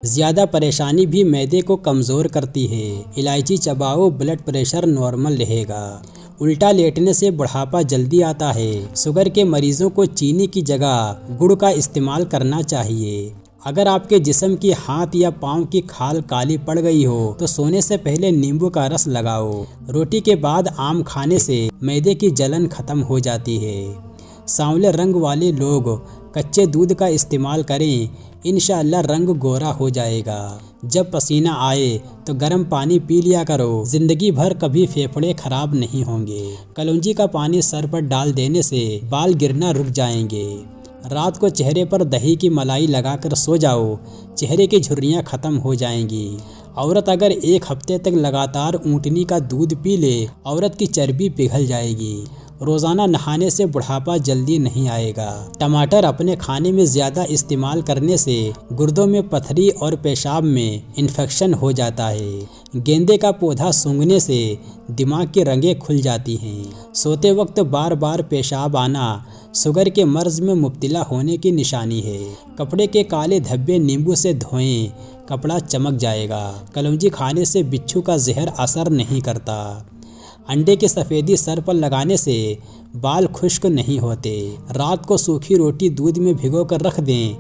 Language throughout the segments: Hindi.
ज़्यादा परेशानी भी मैदे को कमज़ोर करती है। इलायची चबाओ, ब्लड प्रेशर नॉर्मल रहेगा। उल्टा लेटने से बुढ़ापा जल्दी आता है। शुगर के मरीजों को चीनी की जगह गुड़ का इस्तेमाल करना चाहिए। अगर आपके जिस्म की हाथ या पाँव की खाल काली पड़ गई हो तो सोने से पहले नींबू का रस लगाओ। रोटी के बाद आम खाने से मैदे की जलन खत्म हो जाती है। सांवले रंग वाले लोग कच्चे दूध का इस्तेमाल करें, इंशाअल्लाह रंग गोरा हो जाएगा। जब पसीना आए तो गर्म पानी पी लिया करो, जिंदगी भर कभी फेफड़े खराब नहीं होंगे। कलौंजी का पानी सर पर डाल देने से बाल गिरना रुक जाएंगे। रात को चेहरे पर दही की मलाई लगाकर सो जाओ, चेहरे की झुर्रियाँ खत्म हो जाएंगी। औरत अगर एक हफ्ते तक लगातार ऊँटनी का दूध पी ले, औरत की चर्बी पिघल जाएगी। रोज़ाना नहाने से बुढ़ापा जल्दी नहीं आएगा। टमाटर अपने खाने में ज़्यादा इस्तेमाल करने से गुर्दों में पथरी और पेशाब में इन्फेक्शन हो जाता है। गेंदे का पौधा सूंघने से दिमाग की रगें खुल जाती हैं। सोते वक्त बार बार पेशाब आना शुगर के मर्ज में मुब्तला होने की निशानी है। कपड़े के काले धब्बे नींबू से धोएं, कपड़ा चमक जाएगा। कलौंजी खाने से बिच्छू का जहर असर नहीं करता। अंडे की सफ़ेदी सर पर लगाने से बाल खुश्क नहीं होते। रात को सूखी रोटी दूध में भिगोकर रख दें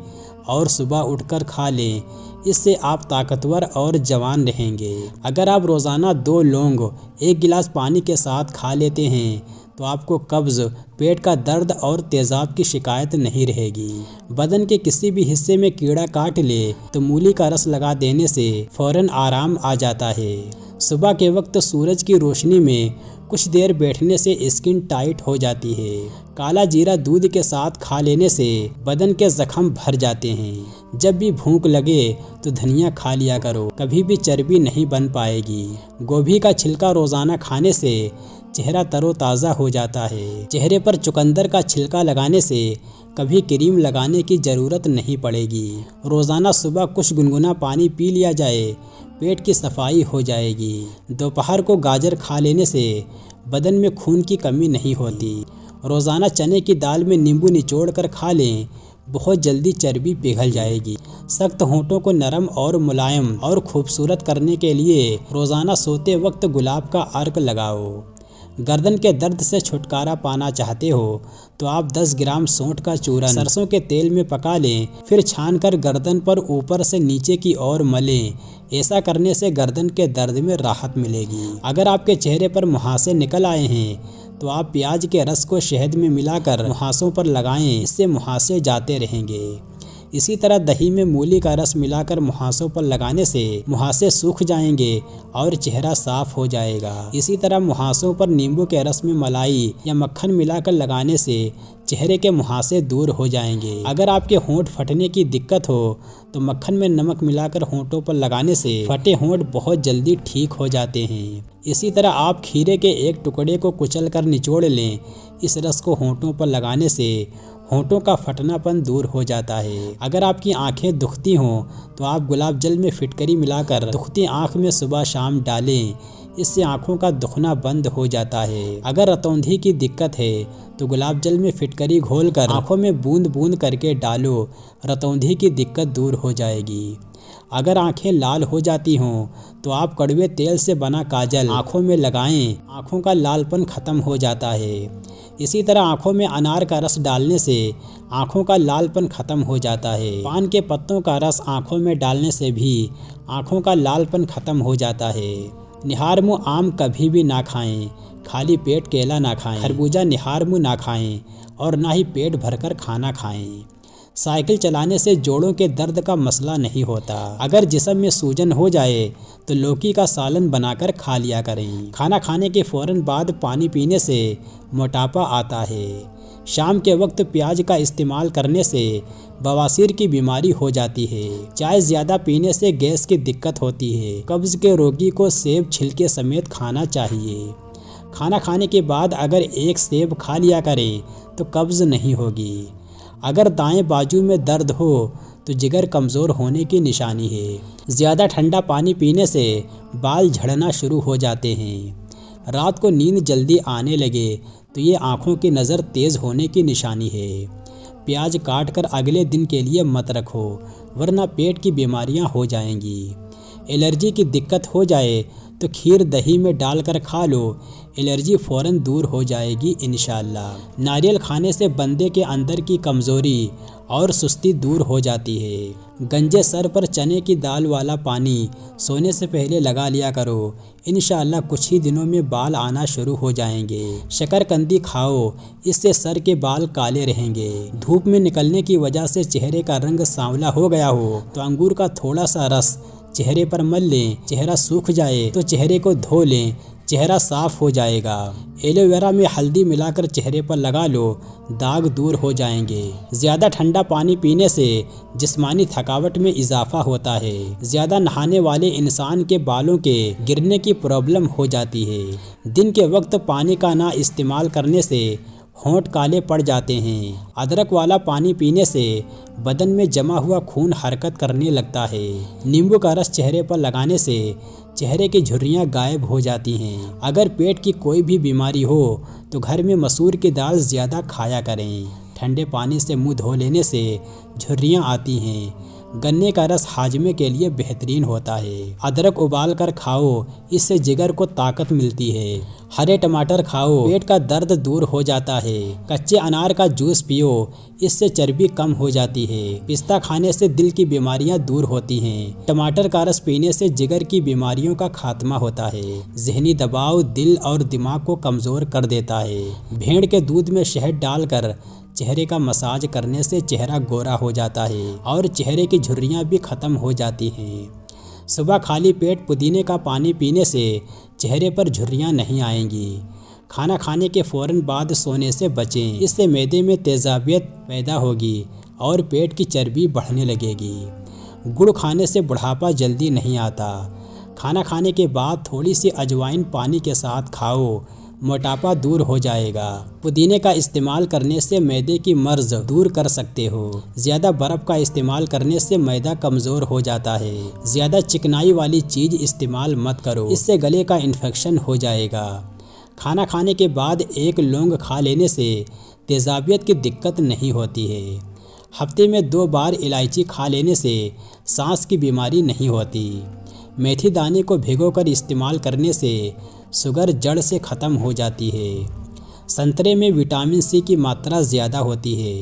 और सुबह उठकर खा लें, इससे आप ताकतवर और जवान रहेंगे। अगर आप रोज़ाना 2 लौंग 1 गिलास पानी के साथ खा लेते हैं तो आपको कब्ज़, पेट का दर्द और तेज़ाब की शिकायत नहीं रहेगी। बदन के किसी भी हिस्से में कीड़ा काट ले तो मूली का रस लगा देने से फ़ौरन आराम आ जाता है। सुबह के वक्त सूरज की रोशनी में कुछ देर बैठने से स्किन टाइट हो जाती है। काला जीरा दूध के साथ खा लेने से बदन के जख्म भर जाते हैं। जब भी भूख लगे तो धनिया खा लिया करो, कभी भी चर्बी नहीं बन पाएगी। गोभी का छिलका रोज़ाना खाने से चेहरा तरोताज़ा हो जाता है। चेहरे पर चुकंदर का छिलका लगाने से कभी क्रीम लगाने की ज़रूरत नहीं पड़ेगी। रोज़ाना सुबह कुछ गुनगुना पानी पी लिया जाए, पेट की सफाई हो जाएगी। दोपहर को गाजर खा लेने से बदन में खून की कमी नहीं होती। रोज़ाना चने की दाल में नींबू निचोड़ कर खा लें, बहुत जल्दी चर्बी पिघल जाएगी। सख्त होंठों को नरम और मुलायम और खूबसूरत करने के लिए रोज़ाना सोते वक्त गुलाब का अर्क लगाओ। गर्दन के दर्द से छुटकारा पाना चाहते हो तो आप 10 ग्राम सौंठ का चूरन सरसों के तेल में पका लें, फिर छानकर गर्दन पर ऊपर से नीचे की ओर मलें। ऐसा करने से गर्दन के दर्द में राहत मिलेगी। अगर आपके चेहरे पर मुहासे निकल आए हैं तो आप प्याज के रस को शहद में मिलाकर मुहासों पर लगाएं, इससे मुहासे जाते रहेंगे। इसी तरह दही में मूली का रस मिलाकर मुहासों पर लगाने से मुहासे सूख जाएंगे और चेहरा साफ हो जाएगा। इसी तरह मुहासों पर नींबू के रस में मलाई या मक्खन मिलाकर लगाने से चेहरे के मुहासे दूर हो जाएंगे। अगर आपके होंठ फटने की दिक्कत हो तो मक्खन में नमक मिलाकर होंठों पर लगाने से फटे होंठ बहुत जल्दी ठीक हो जाते हैं। इसी तरह आप खीरे के एक टुकड़े को कुचल कर निचोड़ लें, इस रस को होंठों पर लगाने से होंठों का फटनापन दूर हो जाता है। अगर आपकी आंखें दुखती हों तो आप गुलाब जल में फिटकरी मिलाकर दुखती आंख में सुबह शाम डालें, इससे आंखों का दुखना बंद हो जाता है। अगर रतौंधी की दिक्कत है तो गुलाब जल में फिटकरी घोलकर आंखों में बूंद बूंद करके डालो, रतौंधी की दिक्कत दूर हो जाएगी। अगर आंखें लाल हो जाती हों तो आप कड़वे तेल से बना काजल आंखों में लगाएं, आंखों का लालपन खत्म हो जाता है। इसी तरह आंखों में अनार का रस डालने से आंखों का लालपन खत्म हो जाता है। पान के पत्तों का रस आंखों में डालने से भी आंखों का लालपन खत्म हो जाता है। निहार मुँह आम कभी भी ना खाएं, खाली पेट केला ना खाएं, खरबूजा निहार मुँह ना खाएं और ना ही पेट भरकर खाना खाएं। साइकिल चलाने से जोड़ों के दर्द का मसला नहीं होता। अगर जिस्म में सूजन हो जाए तो लौकी का सालन बनाकर खा लिया करें। खाना खाने के फ़ौरन बाद पानी पीने से मोटापा आता है। शाम के वक्त प्याज का इस्तेमाल करने से बवासीर की बीमारी हो जाती है। चाय ज़्यादा पीने से गैस की दिक्कत होती है। कब्ज़ के रोगी को सेब छिलके समेत खाना चाहिए। खाना खाने के बाद अगर 1 सेब खा लिया करें तो कब्ज़ नहीं होगी। अगर दाएं बाजू में दर्द हो तो जिगर कमज़ोर होने की निशानी है। ज़्यादा ठंडा पानी पीने से बाल झड़ना शुरू हो जाते हैं। रात को नींद जल्दी आने लगे तो ये आँखों की नज़र तेज़ होने की निशानी है। प्याज काट कर अगले दिन के लिए मत रखो, वरना पेट की बीमारियां हो जाएंगी। एलर्जी की दिक्कत हो जाए तो खीर दही में डालकर खा लो, एलर्जी फ़ौरन दूर हो जाएगी इंशाअल्लाह। नारियल खाने से बंदे के अंदर की कमज़ोरी और सुस्ती दूर हो जाती है। गंजे सर पर चने की दाल वाला पानी सोने से पहले लगा लिया करो, इंशाअल्लाह कुछ ही दिनों में बाल आना शुरू हो जाएंगे। शकरकंदी खाओ, इससे सर के बाल काले रहेंगे। धूप में निकलने की वजह से चेहरे का रंग सांवला हो गया हो तो अंगूर का थोड़ा सा रस चेहरे पर मल लें, चेहरा सूख जाए तो चेहरे को धो लें, चेहरा साफ हो जाएगा। एलोवेरा में हल्दी मिलाकर चेहरे पर लगा लो, दाग दूर हो जाएंगे। ज़्यादा ठंडा पानी पीने से जिस्मानी थकावट में इजाफा होता है। ज़्यादा नहाने वाले इंसान के बालों के गिरने की प्रॉब्लम हो जाती है। दिन के वक्त पानी का ना इस्तेमाल करने से होंठ काले पड़ जाते हैं। अदरक वाला पानी पीने से बदन में जमा हुआ खून हरकत करने लगता है। नींबू का रस चेहरे पर लगाने से चेहरे की झुर्रियाँ गायब हो जाती हैं। अगर पेट की कोई भी बीमारी हो तो घर में मसूर की दाल ज़्यादा खाया करें। ठंडे पानी से मुंह धो लेने से झुर्रियाँ आती हैं। गन्ने का रस हाजमे के लिए बेहतरीन होता है। अदरक उबाल कर खाओ, इससे जिगर को ताकत मिलती है। हरे टमाटर खाओ, पेट का दर्द दूर हो जाता है। कच्चे अनार का जूस पियो, इससे चर्बी कम हो जाती है। पिस्ता खाने से दिल की बीमारियां दूर होती हैं। टमाटर का रस पीने से जिगर की बीमारियों का खात्मा होता है। जहनी दबाव दिल और दिमाग को कमज़ोर कर देता है। भेड़ के दूध में शहद डालकर चेहरे का मसाज करने से चेहरा गोरा हो जाता है और चेहरे की झुर्रियाँ भी ख़त्म हो जाती हैं। सुबह खाली पेट पुदीने का पानी पीने से चेहरे पर झुर्रियाँ नहीं आएंगी। खाना खाने के फ़ौरन बाद सोने से बचें, इससे मैदे में तेज़ाबियत पैदा होगी और पेट की चर्बी बढ़ने लगेगी। गुड़ खाने से बुढ़ापा जल्दी नहीं आता। खाना खाने के बाद थोड़ी सी अजवाइन पानी के साथ खाओ, मोटापा दूर हो जाएगा। पुदीने का इस्तेमाल करने से मैदे की मर्ज दूर कर सकते हो। ज़्यादा बर्फ़ का इस्तेमाल करने से मैदा कमज़ोर हो जाता है। ज़्यादा चिकनाई वाली चीज़ इस्तेमाल मत करो, इससे गले का इन्फेक्शन हो जाएगा। खाना खाने के बाद एक लौंग खा लेने से तेज़ाबियत की दिक्कत नहीं होती है। हफ्ते में 2 बार इलायची खा लेने से सांस की बीमारी नहीं होती। मेथी दाने को भिगोकर इस्तेमाल करने से शुगर जड़ से ख़त्म हो जाती है। संतरे में विटामिन सी की मात्रा ज़्यादा होती है।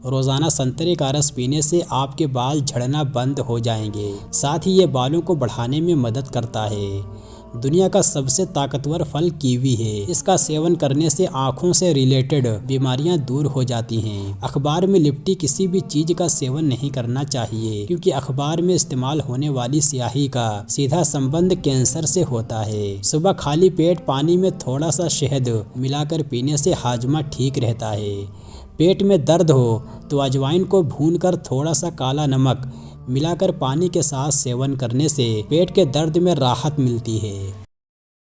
रोज़ाना संतरे का रस पीने से आपके बाल झड़ना बंद हो जाएंगे। साथ ही ये बालों को बढ़ाने में मदद करता है। दुनिया का सबसे ताकतवर फल कीवी है। इसका सेवन करने से आँखों से रिलेटेड बीमारियां दूर हो जाती हैं। अखबार में लिपटी किसी भी चीज़ का सेवन नहीं करना चाहिए, क्योंकि अखबार में इस्तेमाल होने वाली स्याही का सीधा संबंध कैंसर से होता है। सुबह खाली पेट पानी में थोड़ा सा शहद मिलाकर पीने से हाजमा ठीक रहता है। पेट में दर्द हो तो अजवाइन को भूनकर थोड़ा सा काला नमक मिलाकर पानी के साथ सेवन करने से पेट के दर्द में राहत मिलती है।